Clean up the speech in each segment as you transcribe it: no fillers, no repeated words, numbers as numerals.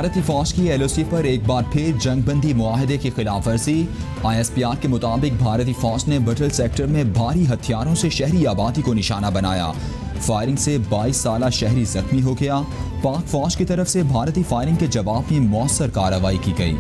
भारतीय फौज की LOC पर एक बार फिर जंगबंदी मुआहदे की खिलाफ वर्जी। ISPR के मुताबिक भारतीय फौज ने बटल सेक्टर में भारी हथियारों से शहरी आबादी को निशाना बनाया। फायरिंग से 22 साला शहरी जख्मी हो गया। पाक फौज की तरफ से भारतीय फायरिंग के जवाब में मौसर कार्रवाई की गई।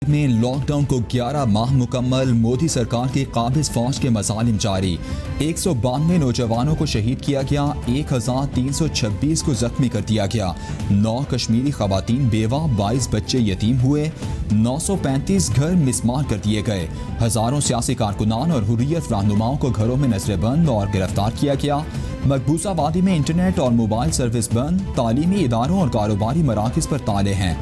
में लॉकडाउन को 11 माह मुकम्मल। मोदी सरकार की काबिज फौज के मसालिम जारी। 192 नौजवानों को शहीद किया गया। 1326 को जख्मी कर दिया गया। 9 कश्मीरी खवातीन बेवा, 22 बच्चे यतीम हुए। 935 घर मिसमार कर दिए गए। हजारों सियासी कारकुनान और हुर्रियत रहनुमाओं को घरों में नजरबंद और गिरफ्तार किया गया। मकबूजा वादी में इंटरनेट और मोबाइल सर्विस बंद। तालीमी इदारों और कारोबारी मराकज़ पर ताले हैं।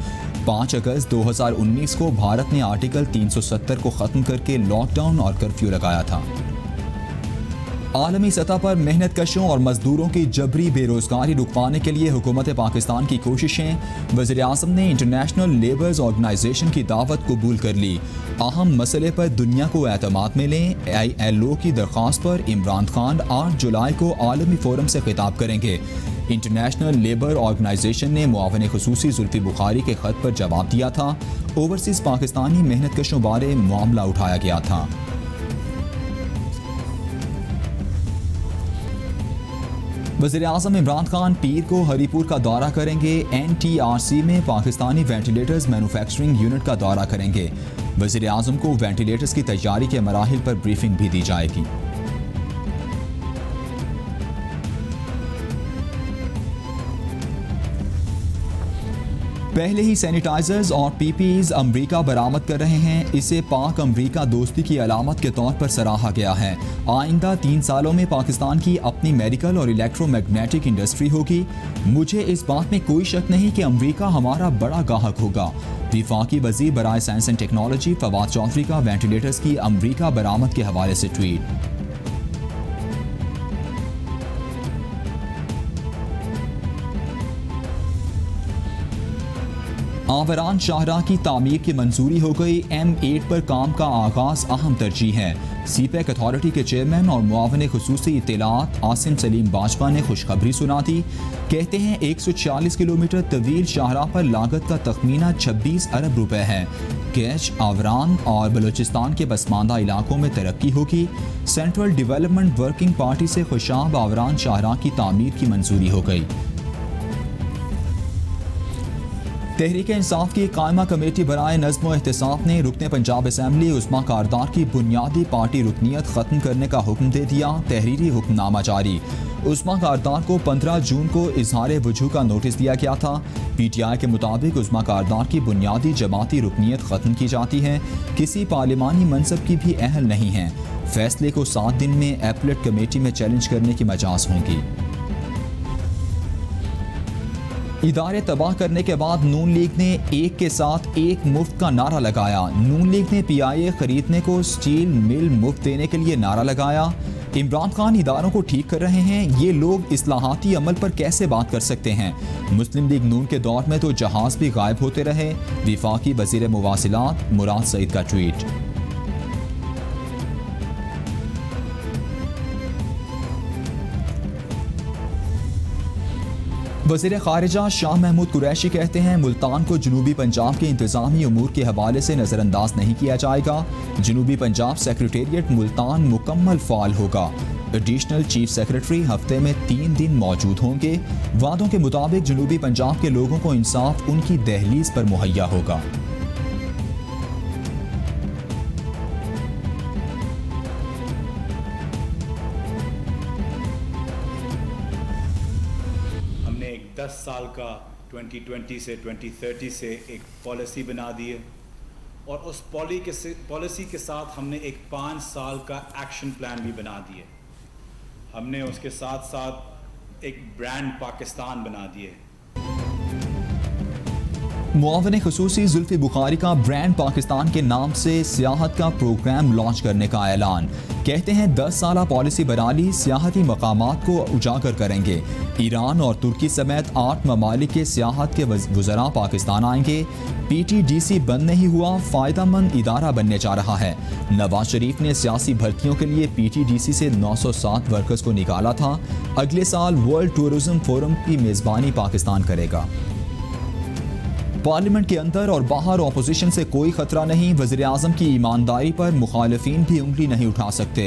5 अगस्त 2019 को भारत ने आर्टिकल 370 को ख़त्म करके लॉकडाउन और कर्फ्यू लगाया था। आलमी सतह पर मेहनत कशों और मजदूरों की जबरी बेरोजगारी रुकवाने के लिए हुकूमत पाकिस्तान की कोशिशें। वज़ीर आज़म ने इंटरनेशनल लेबर्स ऑर्गेनाइजेशन की दावत कबूल कर ली। अहम मसले पर दुनिया को एतमाद में लें। ILO की दरख्वास्त पर इमरान खान 8 जुलाई को आलमी फोरम से खिताब करेंगे। इंटरनेशनल लेबर ऑर्गेनाइजेशन ने मुआवन खुसूसी जुल्फी बुखारी के खत पर जवाब दिया था। ओवरसीज़ पाकिस्तानी मेहनत कशों बारे मामला उठाया गया था। वज़ीर आज़म इमरान खान पीर को हरीपुर का दौरा करेंगे। NTRC में पाकिस्तानी वेंटिलेटर्स मैन्युफैक्चरिंग यूनिट का दौरा करेंगे। वज़ीर आज़म को वेंटिलेटर्स की तैयारी के मराहिल पर ब्रीफिंग भी दी जाएगी। पहले ही सैनिटाइजर्स और PPEs अमरीका बरामद कर रहे हैं। इसे पाक अमरीका दोस्ती की अलामत के तौर पर सराहा गया है। आइंदा 3 सालों में पाकिस्तान की अपनी मेडिकल और इलेक्ट्रोमैग्नेटिक इंडस्ट्री होगी। मुझे इस बात में कोई शक नहीं कि अमरीका हमारा बड़ा गाहक होगा। वफाकी वज़ीर बराए science and technology Fawad Chaudhry का वेंटिलेटर्स की अमरीका बरामद के हवाले से ट्वीट। आंवरान शाहराह की तामीर की मंजूरी हो गई। M8 पर काम का आगाज अहम तरजीह है। CPEC अथॉरिटी के चेयरमैन और मुआवन खुसूसी इत्तलात आसिम सलीम बाजवा ने खुशखबरी सुना दी। कहते हैं 140 किलोमीटर तवील शाहराह पर लागत का तखमीना 26 अरब रुपए है। कैच आंवरान और बलूचिस्तान के पसमानदा इलाकों में तरक्की होगी। सेंट्रल डेवलपमेंट वर्किंग पार्टी से खुशाब आंवरान शाहराह की तामीर की मंजूरी हो गई। तहरीक इंसाफ की कायमा कमेटी बराए नज़्म व एहतिसाब ने रुकने पंजाब असम्बली उस्मा कारदार की बुनियादी पार्टी रुकनियत ख़त्म करने का हुक्म दे दिया। तहरीरी हुक्मनामा जारी। उस्मा कारदार को 15 जून को इजहार वजूह का नोटिस दिया गया था। PTI के मुताबिक उस्मा कारदार की बुनियादी जमाती रुकनियत ख़त्म की जाती है। किसी पार्लिमानी मनसब की भी अहल नहीं है। फैसले को 7 दिन में एपलेट कमेटी में चैलेंज करने की मजाज होंगी। इदारे तबाह करने के बाद नून लीग ने एक के साथ एक मुफ्त का नारा लगाया। नून लीग ने PIA खरीदने को स्टील मिल मुफ्त देने के लिए नारा लगाया। इमरान खान इदारों को ठीक कर रहे हैं। ये लोग इस्लाहाती अमल पर कैसे बात कर सकते हैं। मुस्लिम लीग नून के दौर में तो जहाज भी गायब होते रहे। वफाकी वज़ीर मुवासिलात मुराद सईद का ट्वीट। वज़ीर ख़ारिजा शाह महमूद कुरैशी कहते हैं मुल्तान को जनूबी पंजाब के इंतज़ामी उमूर के हवाले से नज़रअंदाज नहीं किया जाएगा। जनूबी पंजाब सेक्रेटेरिएट मुल्तान मुकम्मल फ़ाल होगा। एडिशनल चीफ सेक्रेटरी हफ्ते में 3 दिन मौजूद होंगे। वादों के मुताबिक जनूबी पंजाब के लोगों को इंसाफ उनकी दहलीज पर मुहैया होगा। हमने एक 10 साल का 2020 से 2030 से एक पॉलिसी बना दी है और उस पॉलिसी के साथ हमने एक 5 साल का एक्शन प्लान भी बना दिए। हमने उसके साथ साथ एक ब्रांड पाकिस्तान बना दिए। मुआवन खुसूसी जुल्फी बुखारी का ब्रांड पाकिस्तान के नाम से सियाहत का प्रोग्राम लॉन्च करने का ऐलान। कहते हैं 10 साला पॉलिसी बनाली सियाहती मकामात को उजागर करेंगे। ईरान और तुर्की समेत 8 ममालिक के सियाहत के वज़रा पाकिस्तान आएंगे। PTDC बंद नहीं हुआ, फ़ायदामंद इदारा बनने जा रहा है। नवाज शरीफ ने सियासी भर्तियों के लिए PTDC से 907 वर्कर्स को निकाला था। अगले साल वर्ल्ड टूरिज्म फोरम की मेज़बानी पाकिस्तान करेगा। पार्लियामेंट के अंदर और बाहर अपोजिशन से कोई खतरा नहीं। वज़ीर आज़म की ईमानदारी पर मुखालिफिन भी उंगली नहीं उठा सकते।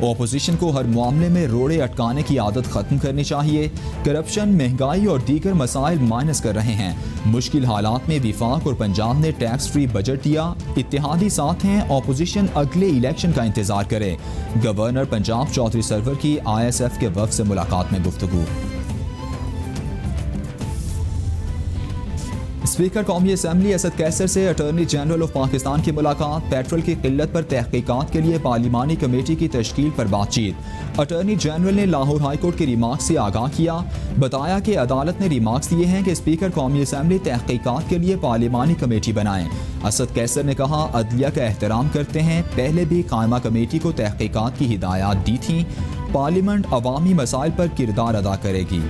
अपोजिशन को हर मामले में रोड़े अटकाने की आदत ख़त्म करनी चाहिए। करप्शन, महंगाई और दीगर मसाइल माइनस कर रहे हैं। मुश्किल हालात में विफाक और पंजाब ने टैक्स फ्री बजट दिया। इत्तेहादी साथ हैं, अपोजिशन अगले इलेक्शन का इंतजार करे। गवर्नर पंजाब चौधरी सरवर की ISF के वफ़द से मुलाकात में गुफ्तगू। स्पीकर कौमी असम्बली असद कैसर से अटॉर्नी जनरल ऑफ पाकिस्तान की मुलाकात। पेट्रोल की किल्लत पर तहकीकात के लिए पार्लिमानी कमेटी की तश्कील पर बातचीत। अटॉर्नी जनरल ने लाहौर हाई कोर्ट के रिमार्क्स से आगाह किया। बताया कि अदालत ने रिमार्क्स दिए हैं कि स्पीकर कौमी असम्बली तहकीकात के लिए पार्लिमानी कमेटी बनाएं। असद कैसर ने कहा, अदलिया का एहतराम करते हैं, पहले भी कायमा कमेटी को तहकीकात की हिदायत दी थी। पार्लियामेंट अवामी मसाइल पर किरदार अदा करेगी।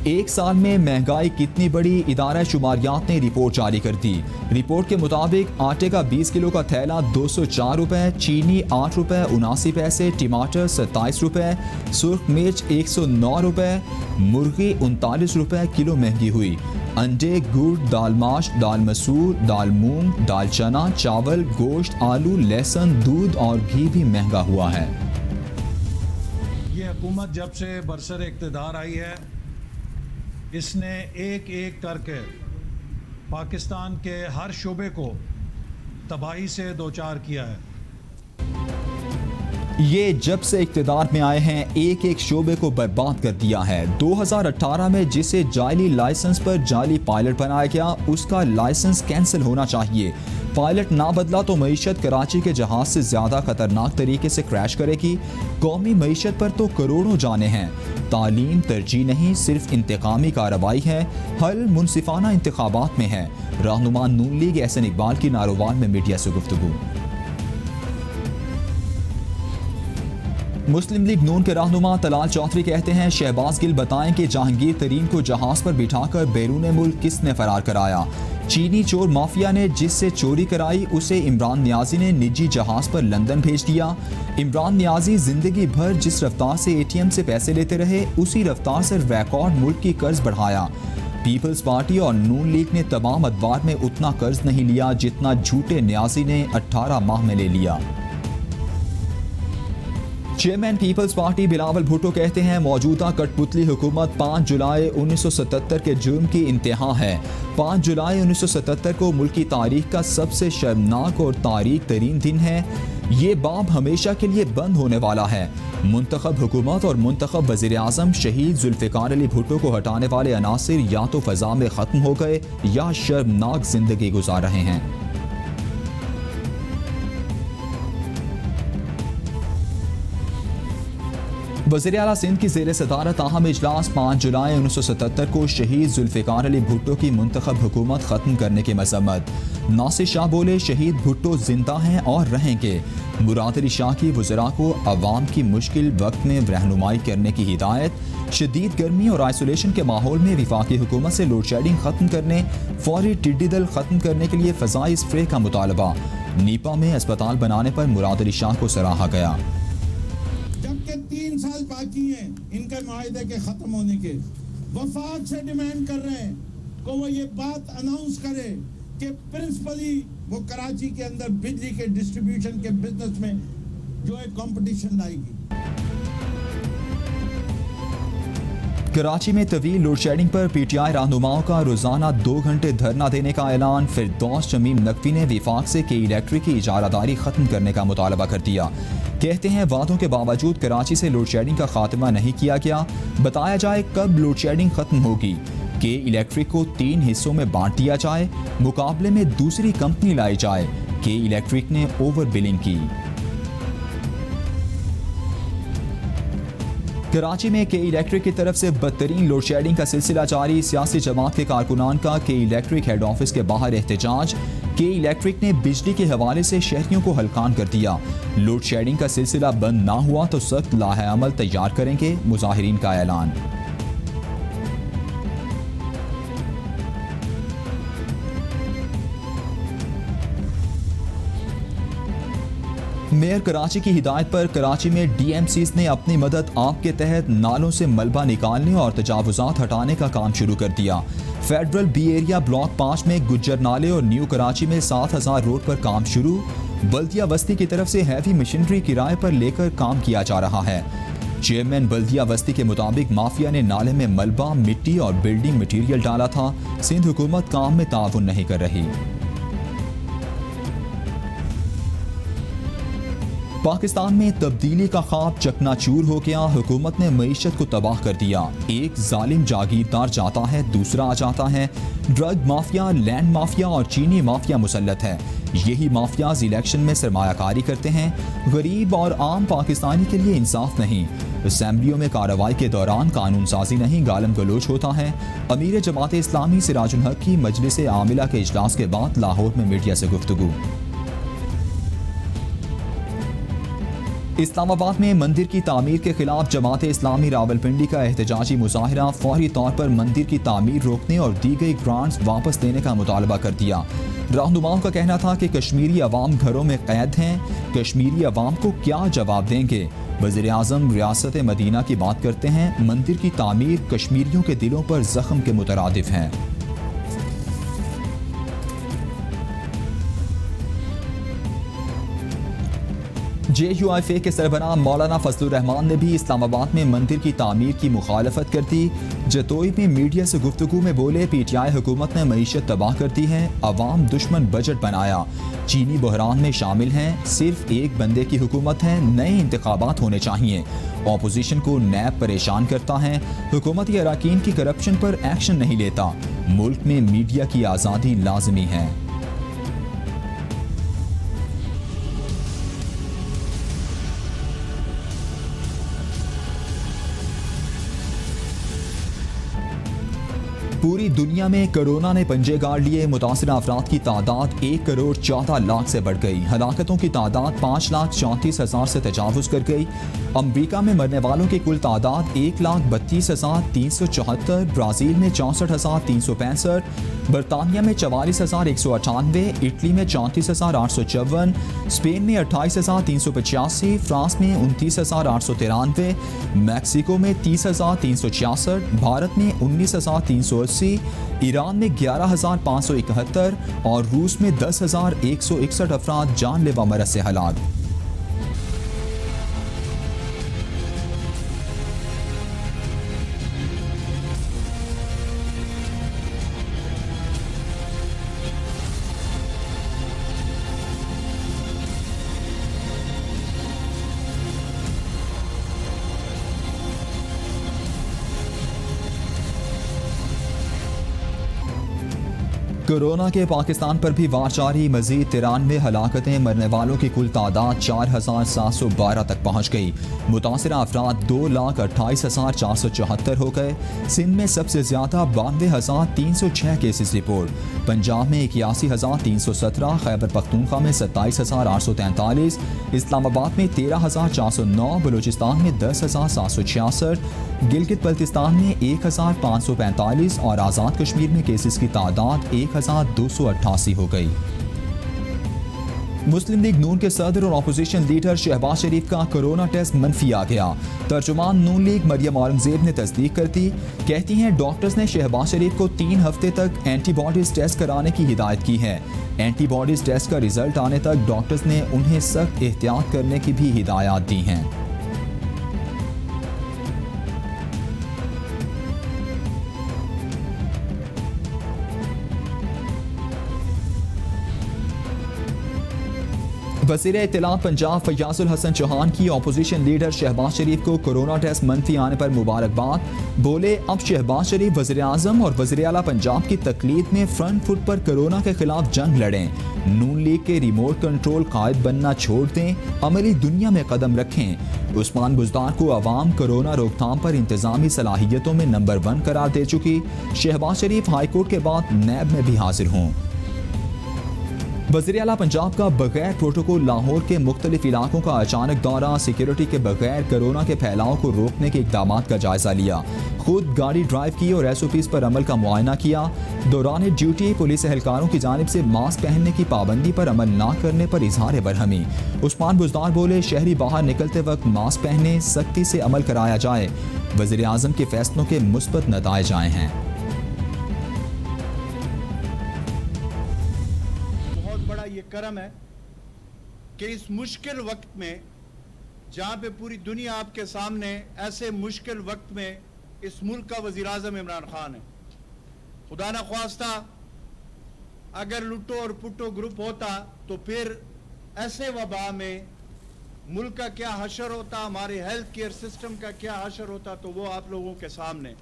एक साल में महंगाई कितनी बड़ी, इदारा शुमारियात ने रिपोर्ट जारी कर दी। रिपोर्ट के मुताबिक आटे का 20 किलो का थैला 204 रुपये, चीनी 8 रुपये 79 पैसे, टमाटर 27 रुपये, सुर्ख मिर्च 109 रुपये, मुर्गी 39 रुपये किलो महंगी हुई। अंडे, गुड़, दाल माश, दाल मसूर, दाल मूंग, दाल चना, चावल, गोश्त, आलू, लहसुन, दूध और घी भी महंगा हुआ है। ये हुकूमत जब से बरसर इक़्तिदार आई है, इसने एक एक करके पाकिस्तान के हर शोबे को तबाही से दोचार किया है। ये जब से इक़्तिदार में आए हैं एक एक शोबे को बर्बाद कर दिया है। 2018 में जिसे जाली लाइसेंस पर जाली पायलट बनाया गया, उसका लाइसेंस कैंसिल होना चाहिए। पायलट ना बदला तो मईशत कराची के जहाज से ज़्यादा खतरनाक तरीके से क्रैश करेगी। कौमी मईशत पर तो करोड़ों जाने हैं। तालीम तरजीह नहीं, सिर्फ इंतकामी कार्रवाई है। हल मुनसिफाना इंतखाबात में है। रहनुमा नून लीग एहसन इकबाल की नारोवाल में मीडिया से गुफ्तगू। मुस्लिम लीग नून के रहनुमा तलाल चौधरी कहते हैं, शहबाज गिल बताएं कि जहांगीर तरीन को जहाज पर बिठाकर बैरून मुल्क किसने फरार कराया। चीनी चोर माफिया ने जिससे चोरी कराई उसे इमरान नियाजी ने निजी जहाज पर लंदन भेज दिया। इमरान नियाजी जिंदगी भर जिस रफ्तार से ATM से पैसे लेते रहे, उसी रफ्तार से रिकॉर्ड मुल्क की कर्ज बढ़ाया। पीपल्स पार्टी और नून लीग ने तमाम अदवार में उतना कर्ज नहीं लिया जितना झूठे नियाजी ने 18 माह में ले लिया। चेयरमैन पीपल्स पार्टी बिलावल भुट्टो कहते हैं, मौजूदा कठपुतली हुकूमत 5 जुलाई 1977 के जुर्म की इंतहा है। 5 जुलाई 1977 को मुल्क की तारीख का सबसे शर्मनाक और तारीख तरीन दिन है। ये बाब हमेशा के लिए बंद होने वाला है। मुंतखब हुकूमत और मुंतखब वज़ीर आज़म शहीद जुल्फ़िकार अली भुट्टो को हटाने वाले अनासिर या तो फ़ज़ा में ख़त्म हो गए या शर्मनाक ज़िंदगी गुजार रहे हैं। वज़ीर आला सिंध की ज़ेर सदारत अहम इजलास 5 जुलाई 1977 को शहीद जुल्फ़िकार अली भुट्टो की मुंतखब हुकूमत ख़त्म करने की मज़म्मत। नासिर शाह बोले, शहीद भुट्टो जिंदा हैं और रहेंगे। मुराद अली शाह की वज़रा को अवाम की मुश्किल वक्त में रहनुमाई करने की हिदायत। शदीद गर्मी और आइसोलेशन के माहौल में वफाकी हुकूमत से लोड शेडिंग ख़त्म करने, फौरी टिड्डी दल ख़त्म करने के लिए फ़ज़ाई स्प्रे का मुतालबा। नीपा में अस्पताल बनाने पर मुराद अली शाह को सराहा गया। जबकि 3 साल बाकी हैं इनके मुआहदे के खत्म होने के, वफाक से डिमांड कर रहे हैं को वो ये बात अनाउंस करे कि प्रिंसिपली वो कराची के अंदर बिजली के डिस्ट्रीब्यूशन के बिजनेस में जो है कंपटीशन लाएगी। कराची में तवील लोड शेडिंग पर PTI रहनुमाओं का रोजाना 2 घंटे धरना देने का ऐलान। फिरदौस शमीम नकवी ने विफाक से के इलेक्ट्रिक की इजारादारी खत्म करने का मुतालबा कर दिया। कहते हैं, वादों के बावजूद कराची से लोड शेडिंग का खात्मा नहीं किया गया। बताया जाए कब लोड शेडिंग खत्म होगी। के इलेक्ट्रिक को 3 हिस्सों में बांट दिया जाए, मुकाबले में दूसरी कंपनी लाई जाए। के इलेक्ट्रिक ने ओवर बिलिंग की। कराची में के इलेक्ट्रिक की तरफ से बदतरीन लोड शेडिंग का सिलसिला जारी। सियासी जमात के कारकुनान का के इलेक्ट्रिक हेड ऑफिस के बाहर एहतजाज। के इलेक्ट्रिक ने बिजली के हवाले से शहरियों को हलकान कर दिया। लोड शेडिंग का सिलसिला बंद ना हुआ तो सख्त लाहे अमल तैयार करेंगे, मुजाहिरीन का ऐलान। मेयर कराची की हिदायत पर कराची में डीएमसीज ने अपनी मदद आप के तहत नालों से मलबा निकालने और तजावुजात हटाने का काम शुरू कर दिया। फेडरल बी एरिया ब्लॉक 5 में गुज्जर नाले और न्यू कराची में 7000 रोड पर काम शुरू। बल्दिया बस्ती की तरफ से हैवी मशीनरी किराए पर लेकर काम किया जा रहा है। चेयरमैन बल्दिया बस्ती के मुताबिक माफिया ने नाले में मलबा, मिट्टी और बिल्डिंग मटीरियल डाला था। सिंध हुकूमत काम में ताउन नहीं कर रही। पाकिस्तान में तब्दीली का ख्वाब चकनाचूर हो गया। हुकूमत ने मईशत को तबाह कर दिया। एक जालिम जागीरदार जाता है, दूसरा आ जाता है। ड्रग माफिया, लैंड माफिया और चीनी माफिया मुसल्लत है। यही माफियाज इलेक्शन में सरमायाकारी करते हैं। गरीब और आम पाकिस्तानी के लिए इंसाफ नहीं। असेंबलियों में कार्रवाई के दौरान कानून साजी नहीं, गालम गलोच होता है। अमीर जमात इस्लामी सिराजुल हक की मजलिस आमिला के इजलास के बाद लाहौर में मीडिया से गुफ्तगू। इस्लामाबाद में मंदिर की तामीर के खिलाफ जमात इस्लामी रावलपिंडी का एहतजाजी मुजाहिरा। फौरी तौर पर मंदिर की तामीर रोकने और दी गई ग्रांट्स वापस देने का मुतालबा कर दिया। रहनुमाओं का कहना था कि कश्मीरी अवाम घरों में कैद हैं, कश्मीरी अवाम को क्या जवाब देंगे। वज़ीर आज़म रियासत मदीना की बात करते हैं। मंदिर की तामीर कश्मीरियों के दिलों पर जख्म के मुतरादिफ है। JUIFA के सरबराह मौलाना फजलुर रहमान ने भी इस्लामाबाद में मंदिर की तामीर की मुखालफत कर दी। जतोई में मीडिया से गुफ्तगू में बोले, PTI हुकूमत ने मईशत तबाह कर दी है, अवाम दुश्मन बजट बनाया, चीनी बहरान में शामिल हैं, सिर्फ एक बंदे की हुकूमत है, नए इंतखाबात होने चाहिए। ऑपोजिशन को नैब परेशान करता है, हुकूमती अराकीन की करप्शन पर एक्शन नहीं लेता। मुल्क में मीडिया की आज़ादी लाजमी है। पूरी दुनिया में कोरोना ने पंजे गाड़ लिए। मुतासिर अफराद की तादाद 1,14,00,000 से बढ़ गई। हलाकतों की तादाद 5,34,000 से तजावुज़ कर गई। अमरीका में मरने वालों की कुल तादाद 1,32,374, ब्राज़ील में 64,365, बरतानिया में 44,198, इटली में 34,854, स्पेन में 28,385, फ्रांस में 29,893, मैक्सिको में 30,366, भारत में 19,380, ईरान में 11,571 और रूस में 10,161 अफराद जानलेवा मरज से हलाक। कोरोना के पाकिस्तान पर भी वार जारी। मजीद 93 हलाकतें, मरने वालों की कुल तादाद 4,712 तक पहुँच गई। मुतासिरा अफराद 2,28,474 हो गए। सिंध में सबसे ज़्यादा 92,306 केसेस रिपोर्ट। पंजाब में 81,317, खैबर पख्तूनख्वा में 27,843, इस्लामाबाद में 13,409, बलूचिस्तान में 10,766, गिलगित बल्तिस्तान में 1,545 और आज़ाद कश्मीर में केसेस की तादाद 1,288 हो गई। मुस्लिम लीग नून के सदर और अपोजिशन लीडर शहबाज शरीफ का कोरोना टेस्ट मनफी आ गया। तर्जुमान नून लीग मरियम औरंगजेब ने तस्दीक कर दी। कहती हैं डॉक्टर्स ने शहबाज शरीफ को 3 हफ्ते तक एंटीबॉडीज टेस्ट कराने की हिदायत की है। एंटीबॉडीज टेस्ट का रिजल्ट आने तक डॉक्टर्स ने उन्हें सख्त एहतियात करने की भी हिदायत दी हैं। वज़ीर इत्तलात पंजाब फयाजुल हसन चौहान की अपोजिशन लीडर शहबाज शरीफ को कोरोना टेस्ट मंफी आने पर मुबारकबाद। बोले अब शहबाज शरीफ वज़ीर आज़म और वज़ीर आला पंजाब की तकलीद में फ्रंट फुट पर कोरोना के खिलाफ जंग लड़ें। नून लीग के रिमोट कंट्रोल कायद बनना छोड़ दें, अमली दुनिया में कदम रखें। उस्मान बुज़दार को अवाम कोरोना रोकथाम पर इंतजामी सलाहियतों में नंबर 1 करार दे चुकी। शहबाज शरीफ हाईकोर्ट के बाद नैब में भी हाजिर हों। वज़ीर आला पंजाब का बगैर प्रोटोकॉल लाहौर के मुख्तलिफ इलाकों का अचानक दौरा। सिक्योरिटी के बगैर कोरोना के फैलाव को रोकने के इक़दाम का जायजा लिया। खुद गाड़ी ड्राइव की और SOPs पर अमल का मुआयना किया। दौरान ड्यूटी पुलिस एहलकारों की जानिब से मास्क पहनने की पाबंदी पर अमल न करने पर इजहार बरहमी। उस्मान बुज़दार बोले शहरी बाहर निकलते वक्त मास्क पहने, सख्ती से अमल कराया जाए। वज़ीर आज़म के फैसलों के मुस्बत नताइज आए हैं। ये करम है कि इस मुश्किल वक्त में, जहां पे पूरी दुनिया आपके सामने, ऐसे मुश्किल वक्त में इस मुल्क का वज़ीर आज़म इमरान खान है। खुदा न ख्वास्ता अगर लुटो और पुटो ग्रुप होता तो फिर ऐसे वबा में मुल्क का क्या हशर होता, हमारे हेल्थ केयर सिस्टम का क्या हशर होता, तो वो आप लोगों के सामने।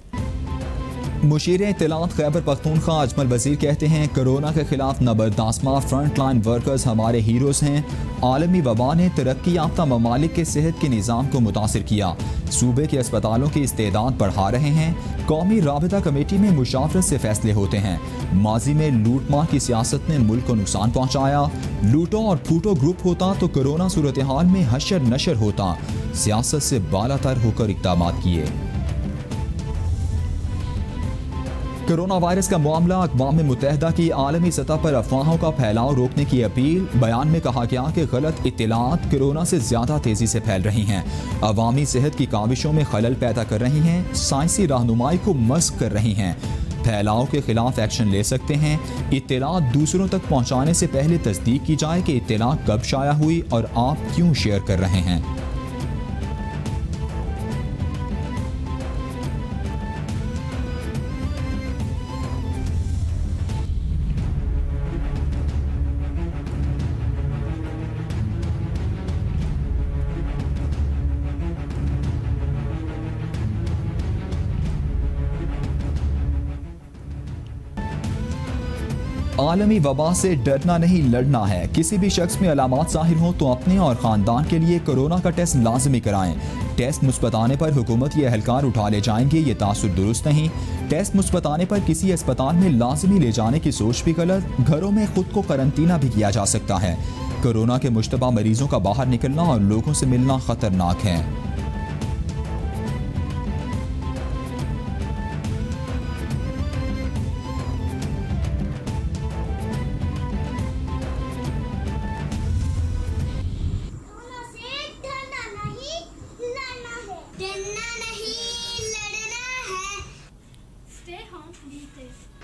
मुशीर इत्तलात खैबर पख्तूनख्वा अजमल वज़ीर कहते हैं कोरोना के खिलाफ नबरदास्मा फ्रंट लाइन वर्कर्स हमारे हीरोज़ हैं। आलमी वबा ने तरक्की याफ्ता ममालिक के सेहत के निज़ाम को मुतासिर किया। सूबे के अस्पतालों की इस्तेदाद बढ़ा रहे हैं। कौमी राबिता कमेटी में मुशावरत से फैसले होते हैं। माजी में लूट मार की सियासत ने मुल्क को नुकसान पहुँचाया। लूटो और फूटो ग्रुप होता तो कोरोना सूरत हाल में हशर नशर होता। सियासत से बालातर होकर इक़दाम किए। कोरोना वायरस का मामला अक़वाम मुत्तहिदा की आलमी सतह पर अफवाहों का फैलाव रोकने की अपील। बयान में कहा गया कि गलत इत्तलात कोरोना से ज़्यादा तेज़ी से फैल रही हैं, अवामी सेहत की काविशों में खलल पैदा कर रही हैं, साइंसी रहनुमाई को मस्क कर रही हैं। फैलाव के खिलाफ एक्शन ले सकते हैं। इत्तलात दूसरों तक पहुँचाने से पहले तस्दीक की जाए कि इत्तलात कब शाया हुई और आप क्यों शेयर कर रहे हैं। आलमी वबा से डरना नहीं लड़ना है। किसी भी शख्स में अलामात ज़ाहिर हों तो अपने और ख़ानदान के लिए कोरोना का टेस्ट लाजमी कराएं। टेस्ट मुस्बत आने पर हुकूमत या एहलकार उठा ले जाएंगे, ये तासुर दुरुस्त नहीं। टेस्ट मुस्बत आने पर किसी अस्पताल में लाजमी ले जाने की सोच भी गलत। घरों में खुद को करंटीना भी किया जा सकता है। कोरोना के मुश्तबा मरीजों का बाहर निकलना और लोगों से मिलना खतरनाक है।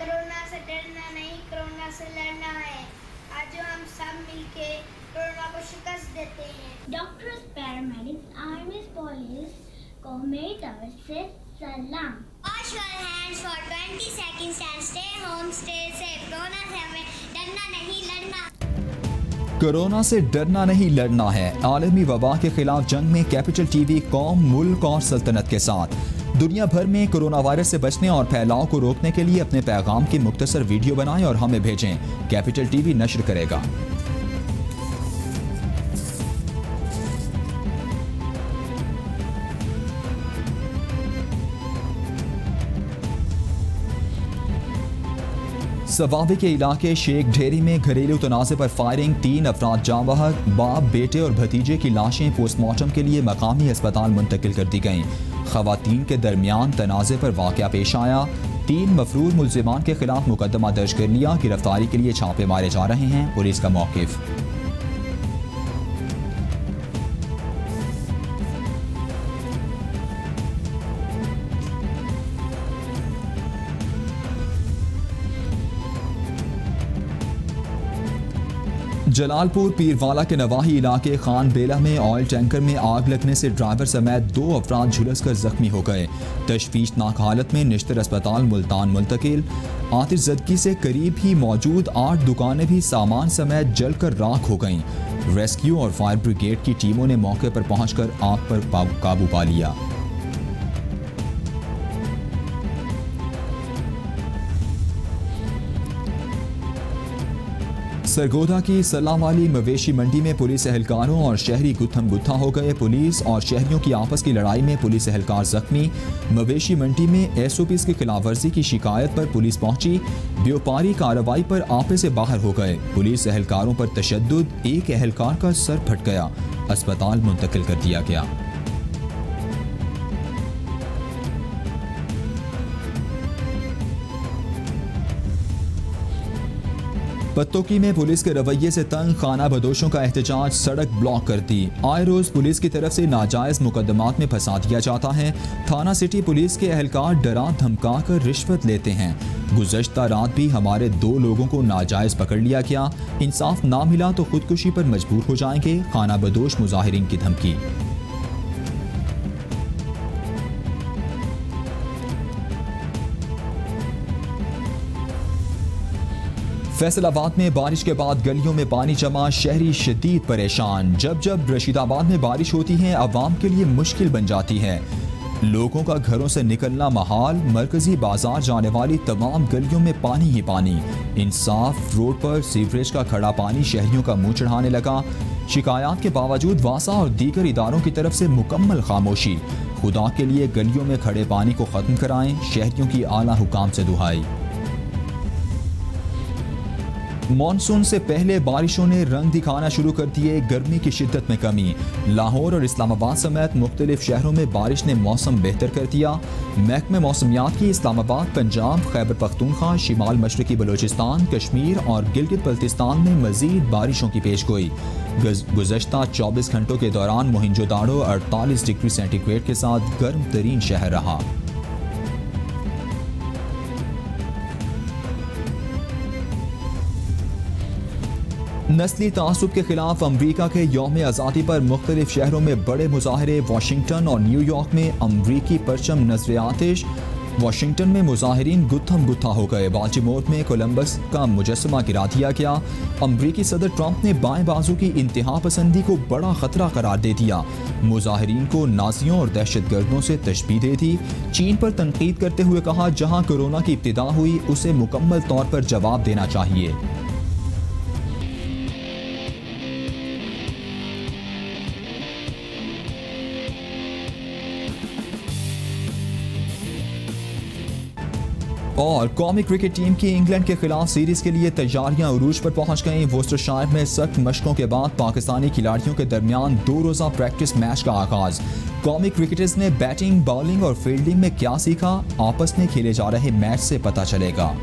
कोरोना से डरना नहीं, कोरोना से लड़ना है। आज जो हम सब मिलके कोरोना को शिकस्त देते हैं। डॉक्टर्स, पैरामेडिक्स, आर्मी, पुलिस को मेरी तरफ से सलाम। Wash your hands for 20 seconds and stay home, stay safe. Corona से हमें डरना नहीं, लड़ना। कोरोना से डरना नहीं लड़ना है। आलमी वबा के खिलाफ जंग में कैपिटल TV कौम, मुल्क और सल्तनत के साथ। दुनिया भर में कोरोना वायरस से बचने और फैलाव को रोकने के लिए अपने पैगाम की मुख्तसर वीडियो बनाएं और हमें भेजें। कैपिटल TV नश्र करेगा। सवाबी के इलाके शेख ढेरी में घरेलू तनाज़े पर फायरिंग, 3 अफराद जाँ बहक। बाप, बेटे और भतीजे की लाशें पोस्टमार्टम के लिए मकामी अस्पताल मुंतकिल कर दी गईं। ख़वातीन के दरमियान तनाज़े पर वाक़या पेश आया। 3 मफरूर मुल्ज़िमान के खिलाफ मुकदमा दर्ज कर लिया। गिरफ्तारी के लिए छापे मारे जा रहे हैं। पुलिस का मौक़िफ़। जलालपुर पीरवाला के नवाही इलाके खान बेला में ऑयल टैंकर में आग लगने से ड्राइवर समेत 2 अफराद झुलसकर जख्मी हो गए। तशवीशनाक हालत में निश्तर अस्पताल मुल्तान मुंतकिल। आतिशज़दगी से करीब ही मौजूद 8 दुकानें भी सामान समेत जलकर राख हो गईं। रेस्क्यू और फायर ब्रिगेड की टीमों ने मौके पर पहुंचकर आग पर काबू पा लिया। सरगोधा की सलाम वाली मवेशी मंडी में पुलिस एहलकारों और शहरी गुत्थम गुत्था हो गए। पुलिस और शहरियों की आपस की लड़ाई में पुलिस एहलकार जख्मी। मवेशी मंडी में SOPs की खिलाफवर्जी की शिकायत पर पुलिस पहुंची। व्यापारी कार्रवाई पर आपे से बाहर हो गए। पुलिस एहलकारों पर तशद्दुद, एक एहलकार का सर फट गया, अस्पताल मुंतकिल कर दिया गया। पत्तोकी में पुलिस के रवैये से तंग खाना बदोशों का एहतजाज, सड़क ब्लॉक कर दी। आए रोज पुलिस की तरफ से नाजायज मुकदमात में फंसा दिया जाता है। थाना सिटी पुलिस के एहलकार डरा धमका कर रिश्वत लेते हैं। गुज़श्ता रात भी हमारे 2 लोगों को नाजायज पकड़ लिया गया। इंसाफ ना मिला तो खुदकुशी पर मजबूर हो जाएंगे, खाना बदोश मुजाहिरीन की धमकी। फैसलाबाद में बारिश के बाद गलियों में पानी जमा, शहरी शदीद परेशान। जब जब रशीदाबाद में बारिश होती है आवाम के लिए मुश्किल बन जाती है। लोगों का घरों से निकलना महाल। मरकजी बाजार जाने वाली तमाम गलियों में पानी ही पानी। इंसाफ रोड पर सीवरेज का खड़ा पानी शहरियों का मुंह चढ़ाने लगा। शिकायत के बावजूद वासा और दीगर इदारों की तरफ से मुकम्मल खामोशी। खुदा के लिए गलियों में खड़े पानी को खत्म कराएं, शहरियों की आला हुकाम से दुहाई। मॉनसून से पहले बारिशों ने रंग दिखाना शुरू कर दिए, गर्मी की शिद्दत में कमी। लाहौर और इस्लामाबाद समेत मुख्तलिफ शहरों में बारिश ने मौसम बेहतर कर दिया। महकमे मौसमियात की इस्लामाबाद, पंजाब, खैबर पख्तूनख्वा, शिमाल मशरकी बलोचिस्तान, कश्मीर और गिलगित बल्तिस्तान में मजीद बारिशों की पेशगोई। गुज़श्ता 24 घंटों के दौरान मोहिंजोदाड़ो 48 डिग्री सेंटीग्रेड के साथ गर्म तरीन शहर रहा। नस्ली तासुब के खिलाफ अमरीका के यौम आज़ादी पर मुख्तलिफ शहरों में बड़े मुजाहरे। वाशिंगटन और न्यूयॉर्क में अमरीकी परचम नजर आतिश। वाशिंगटन में मुजाहिरीन गुत्थम गुत्था हो गए। बाल्टीमोर में कोलंबस का मुजस्समा गिरा दिया गया। अमरीकी सदर ट्रंप ने बाएं बाजू की इंतहा पसंदी को बड़ा खतरा करार दे दिया। मुजाहिरीन को नाजियों और दहशतगर्दों से तशबीह दे दी। चीन पर तनकीद करते हुए कहा, जहां कोरोना की इब्तिदा हुई उसे मुकम्मल तौर पर जवाब देना चाहिए। और कौमी क्रिकेट टीम की इंग्लैंड के खिलाफ सीरीज के लिए तैयारियां उरूज पर पहुंच गईं। वोस्टरशायर में सख्त मशकों के बाद पाकिस्तानी खिलाड़ियों के दरमियान 2 रोज़ा प्रैक्टिस मैच का आगाज। कौमी क्रिकेटर्स ने बैटिंग, बॉलिंग और फील्डिंग में क्या सीखा, आपस में खेले जा रहे मैच से पता चलेगा।